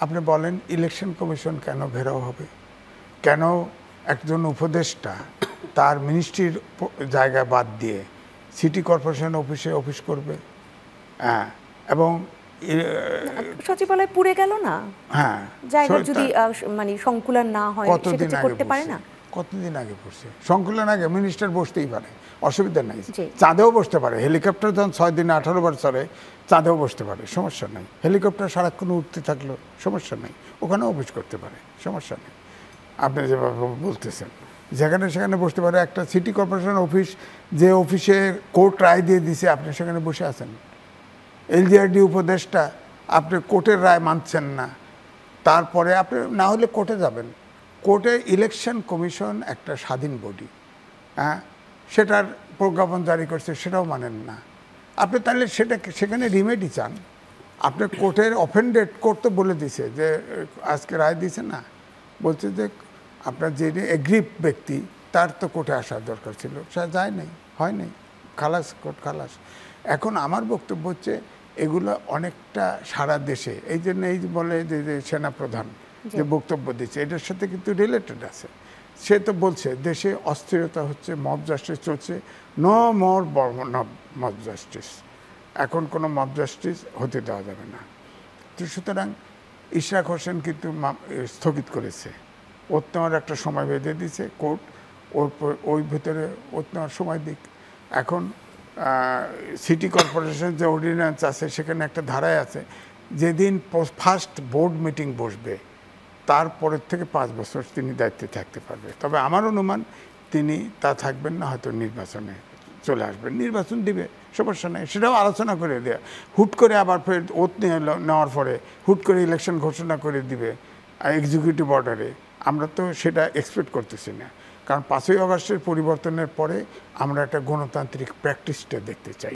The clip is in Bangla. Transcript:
আপনি বলেন ইলেকশন কমিশন কেন ঘেরাও হবে, কেন একজন উপদেষ্টা তার মিনিস্ট্রির জায়গা বাদ দিয়ে সিটি কর্পোরেশন অফিসে অফিস করবে? হ্যাঁ, এবং সচিবালয় পুড়ে গেল না, হ্যাঁ, জায়গা যদি মানে সংকুলন না হয় সেটা করতে পারে না? কতদিন আগে পড়ছে সংকুলন? আগে মিনিস্টার বসতেই পারে, অসুবিধা নাই। চাঁদেও বসতে পারে, হেলিকপ্টার যখন 6 দিনে 18 বার চলে চাঁদেও বসতে পারে, সমস্যা নাই। হেলিকপ্টার সারাক্ষণ উঠতে থাকলো, সমস্যা নেই, ওখানেও অফিস করতে পারে, সমস্যা নেই। আপনি যেভাবে বলতেছেন যেখানে সেখানে বসতে পারে। একটা সিটি কর্পোরেশন অফিস, যে অফিসে কোর্ট রায় দিয়ে দিছে, আপনি সেখানে বসে আছেন। এলজিআরডি উপদেষ্টা, আপনি কোর্টের রায় মানছেন না, তারপরে আপনি না হলে কোর্টে যাবেন। কোর্টে ইলেকশন কমিশন একটা স্বাধীন বডি, হ্যাঁ, সেটার প্রজ্ঞাপন জারি করছে, সেটাও মানেন না আপনি। তাহলে সেখানে রিমেডি চান আপনি। কোর্টের অফেন্ডেড কোর্ট তো বলে দিছে যে আজকে রায় দিছে না, বলছে যে আপনার যে এগ্রিভ ব্যক্তি তার তো কোর্টে আসার দরকার ছিল, সে যায় নাই, হয় নাই, খালাস, কোর্ট খালাস। এখন আমার বক্তব্য হচ্ছে এগুলো অনেকটা সারা দেশে, এই জন্য এই বলে যে সেনাপ্রধান যে বক্তব্য দিচ্ছে এটার সাথে কিন্তু রিলেটেড আছে। সে তো বলছে দেশে অস্থিরতা হচ্ছে, মব জাস্টিস চলছে, নো মোর মব জাস্টিস, এখন কোনো মব জাস্টিস হতে দেওয়া যাবে না। তো সুতরাং ইশরাক হোসেন কিন্তু স্থগিত করেছে, ওত নেওয়ার একটা সময় বেঁধে দিয়েছে কোর্ট, ওই ভিতরে ওত নেওয়ার সময় দিক। এখন সিটি কর্পোরেশন যে অর্ডিন্যান্স আছে সেখানে একটা ধারায় আছে, যেদিন ফার্স্ট বোর্ড মিটিং বসবে তারপরের থেকে 5 বছর তিনি দায়িত্বে থাকতে পারবে। তবে আমার অনুমান তিনি তা থাকবেন না, হয়তো নির্বাচনে চলে আসবেন, নির্বাচন দিবে, সমস্যা নেই, সেটাও আলোচনা করে দেয়া। হুট করে আবার ফের ওত নেওয়ার পরে হুট করে ইলেকশন ঘোষণা করে দিবে এক্সিকিউটিভ অর্ডারে, আমরা তো সেটা এক্সপেক্ট করতেছি না। কারণ 5ই আগস্টের পরিবর্তনের পরে আমরা একটা গণতান্ত্রিক প্র্যাকটিসটা দেখতে চাই।